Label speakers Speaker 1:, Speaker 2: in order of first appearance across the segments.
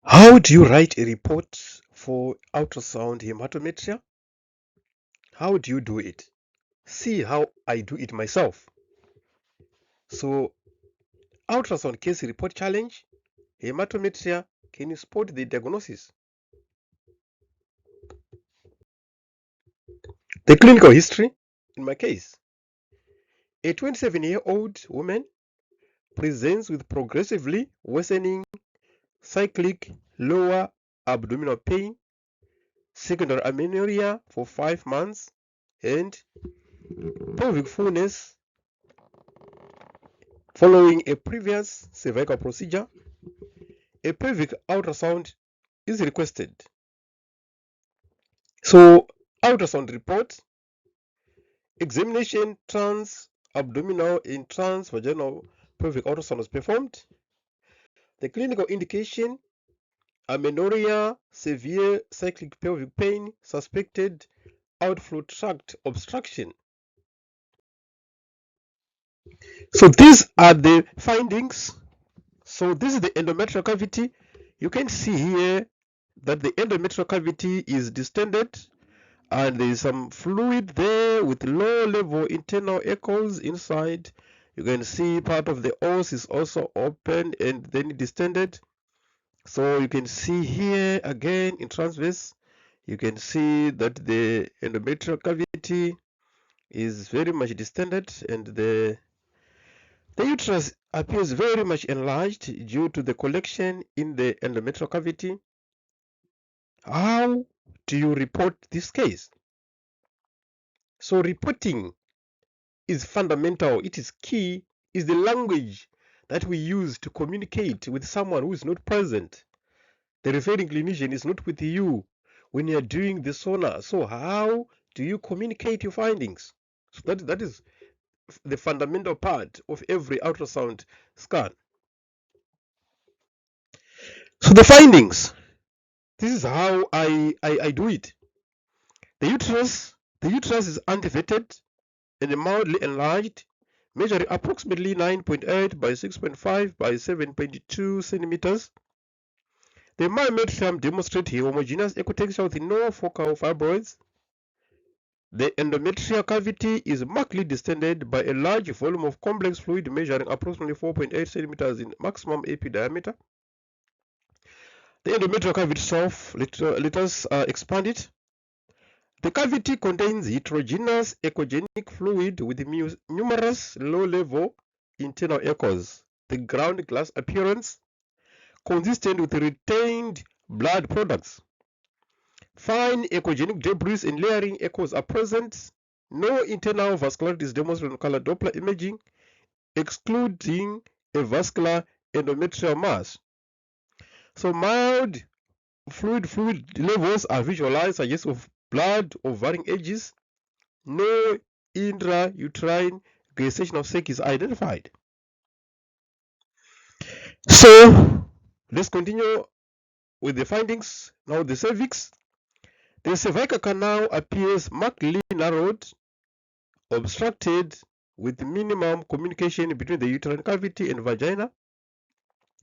Speaker 1: How do you write a report for ultrasound hematometra? How do you do it? See how I do it myself. So, ultrasound case report challenge, hematometra, can you spot the diagnosis? The clinical history, in my case, a 27-year-old woman presents with progressively worsening cyclic lower abdominal pain, secondary amenorrhea for 5 months, and pelvic fullness following a previous cervical procedure. A pelvic ultrasound is requested. So, ultrasound report, examination trans-abdominal and trans-vaginal pelvic ultrasound was performed. The clinical indication, amenorrhea, severe cyclic pelvic pain, suspected outflow tract obstruction. So these are the findings. So this is the endometrial cavity. You can see here that the endometrial cavity is distended and there is some fluid there with low level internal echoes inside. You can see part of the os is also open and then distended. So you can see here again in transverse, you can see that the endometrial cavity is very much distended and the uterus appears very much enlarged due to the collection in the endometrial cavity. How do you report this case? So reporting is fundamental. It is key, is the language that we use to communicate with someone who is not present. The referring clinician is not with you when you are doing the sonar. So how do you communicate your findings? So that is the fundamental part of every ultrasound scan. So the findings, this is how I do it. The uterus is antevated and mildly enlarged, measuring approximately 9.8 by 6.5 by 7.2 centimeters. The pyometra demonstrates homogeneous ecotexture with no focal fibroids. The endometrial cavity is markedly distended by a large volume of complex fluid measuring approximately 4.8 centimeters in maximum AP diameter. The endometrial cavity itself, let us expand it. The cavity contains heterogeneous echogenic fluid with numerous low-level internal echoes. The ground glass appearance consistent with retained blood products. Fine echogenic debris and layering echoes are present. No internal vascularity is demonstrated on color Doppler imaging, excluding a vascular endometrial mass. So mild fluid levels are visualized, suggestive of blood or varying ages. No intrauterine gestational sac is identified. So let's continue with the findings. Now the cervix. The cervical canal appears markedly narrowed, obstructed, with minimum communication between the uterine cavity and vagina.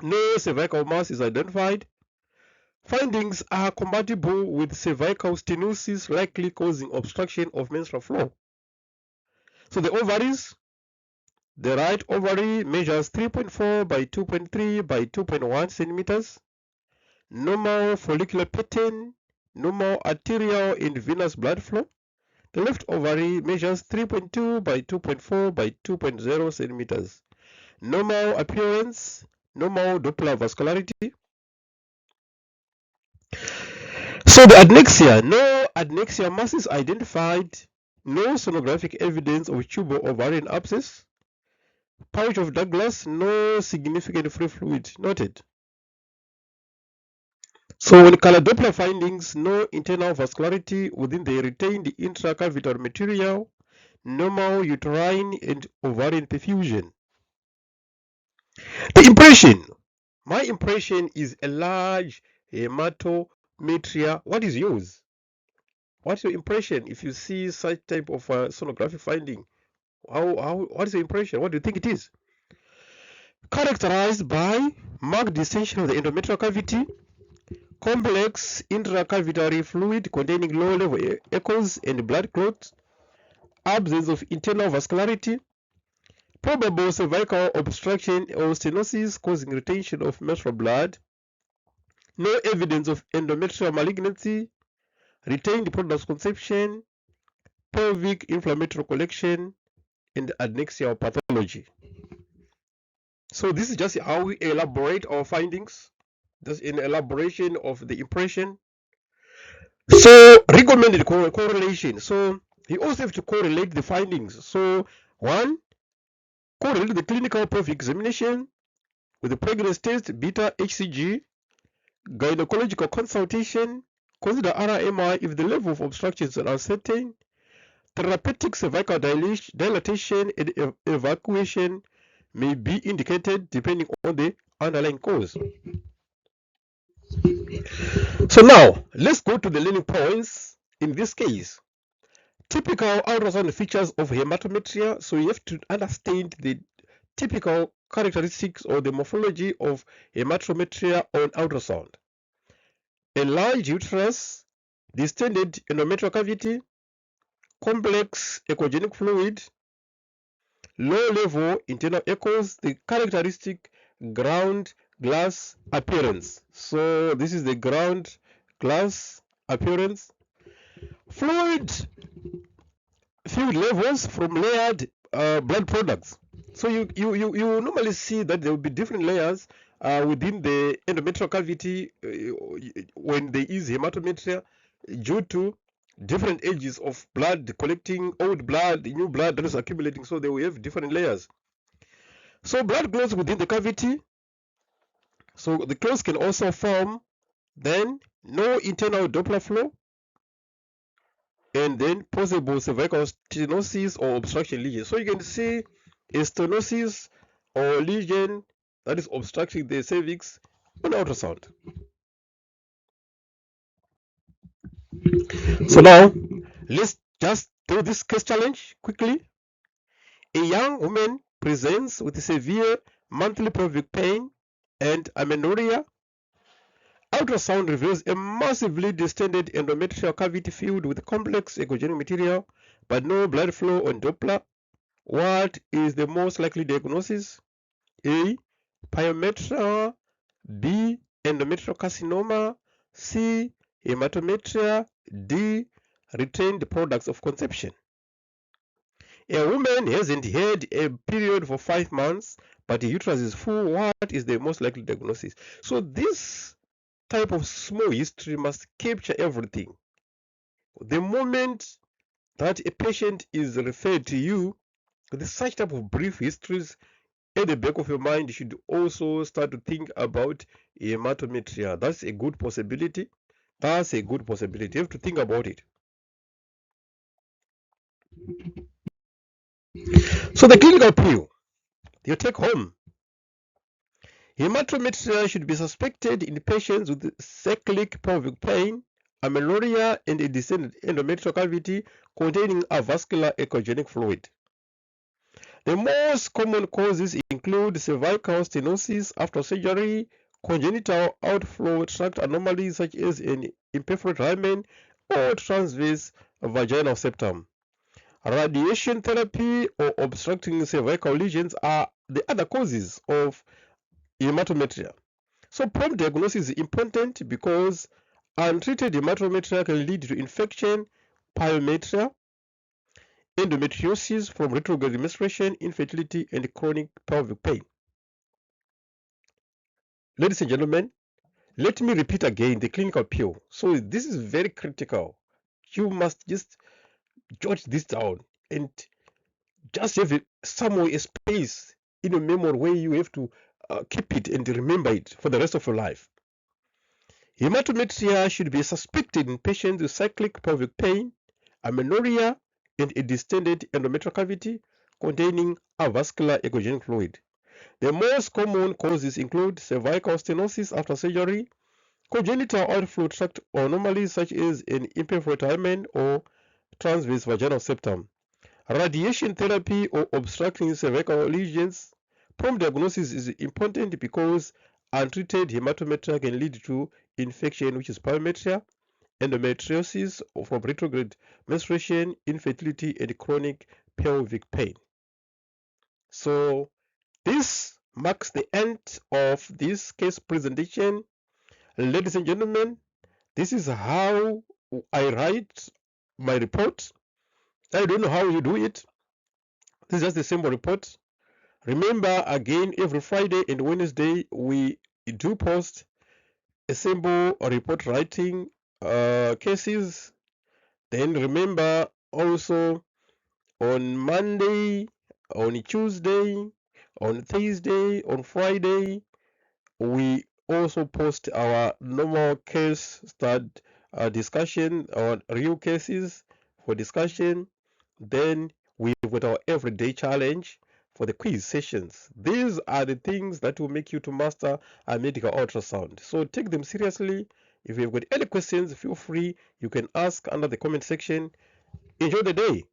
Speaker 1: No cervical mass is identified. Findings are compatible with cervical stenosis likely causing obstruction of menstrual flow. So the ovaries, the right ovary measures 3.4 by 2.3 by 2.1 centimeters. Normal follicular pattern, normal arterial and venous blood flow. The left ovary measures 3.2 by 2.4 by 2.0 centimeters. Normal appearance, normal Doppler vascularity. So the adnexia, no adnexia mass is identified, no sonographic evidence of tubal ovarian abscess. Pouch of Douglas, no significant free fluid noted. So in color Doppler findings, no internal vascularity within the retained intracavitary material, normal uterine and ovarian perfusion. The impression, my impression is a large hematometria. What is yours? What's your impression if you see such type of sonographic finding? What is your impression? What do you think it is? Characterized by marked distension of the endometrial cavity, complex intracavitary fluid containing low-level echoes and blood clots, absence of internal vascularity, probable cervical obstruction or stenosis causing retention of menstrual blood, no evidence of endometrial malignancy, retained product of conception, pelvic inflammatory collection, and adnexial pathology. So this is just how we elaborate our findings. That's an elaboration of the impression. So recommended correlation. So you also have to correlate the findings. So one, correlate the clinical pelvic examination with the pregnancy test, beta HCG, gynecological consultation, consider RMI if the level of obstructions are uncertain, therapeutic cervical dilatation and evacuation may be indicated depending on the underlying cause. So now, let's go to the learning points in this case. Typical ultrasound features of hematometria. So you have to understand the typical characteristics or the morphology of hematometria on ultrasound. A large uterus, distended endometrial cavity, complex echogenic fluid, low-level internal echoes, the characteristic ground glass appearance. So this is the ground glass appearance. Fluid levels from layered blood products. So you normally see that there will be different layers within the endometrial cavity when there is hematometria due to different ages of blood collecting, old blood, new blood that is accumulating. So they will have different layers. So blood clots within the cavity. So the clots can also form. Then no internal Doppler flow. And then possible cervical stenosis or obstruction lesion. So you can see a stenosis or lesion that is obstructing the cervix on ultrasound. So now let's just do this case challenge quickly. A young woman presents with severe monthly pelvic pain and amenorrhea. Ultrasound reveals a massively distended endometrial cavity filled with complex echogenic material, but no blood flow on Doppler. What is the most likely diagnosis? A. Pyometra. B. Endometrial carcinoma. C. Hematometra. D. Retained products of conception. A woman hasn't had a period for 5 months, but the uterus is full. What is the most likely diagnosis? So this type of small history must capture everything. The moment that a patient is referred to you with such type of brief histories, at the back of your mind, you should also start to think about hematometria. That's a good possibility. That's a good possibility. You have to think about it. So the clinical pill, your take home. Hematometria should be suspected in patients with cyclic pelvic pain, amenorrhea, and a distended endometrial cavity containing avascular echogenic fluid. The most common causes include cervical stenosis after surgery, congenital outflow tract anomalies such as an impaired hymen or transverse vaginal septum. Radiation therapy or obstructing cervical lesions are the other causes of hematometria. So prompt diagnosis is important because untreated hematometria can lead to infection, pyometra, endometriosis from retrograde menstruation, infertility, and chronic pelvic pain. Ladies and gentlemen, let me repeat again the clinical pill. So this is very critical. You must just jot this down and just have somewhere a space in your memory where you have to keep it and remember it for the rest of your life. Hematometria should be suspected in patients with cyclic pelvic pain, amenorrhea, and a distended endometrial cavity containing avascular echogenic fluid. The most common causes include cervical stenosis after surgery, congenital outflow tract anomalies such as an impaired hymen or transverse vaginal septum, radiation therapy or obstructing cervical lesions. Prompt diagnosis is important because Untreated hematometra can lead to infection, which is pyometra, endometriosis from retrograde menstruation, infertility, and chronic pelvic pain. So this marks the end of this case presentation. Ladies and gentlemen, this is how I write my report. I don't know how you do it. This is just a simple report. Remember, again, every Friday and Wednesday we do post a simple report writing cases. Then remember also on Monday, on Tuesday, on Thursday, on Friday, we also post our normal case discussion on real cases for discussion. Then we've got our everyday challenge for the quiz sessions. These are the things that will make you to master a medical ultrasound. So take them seriously. If you've got any questions, feel free. You can ask under the comment section. Enjoy the day.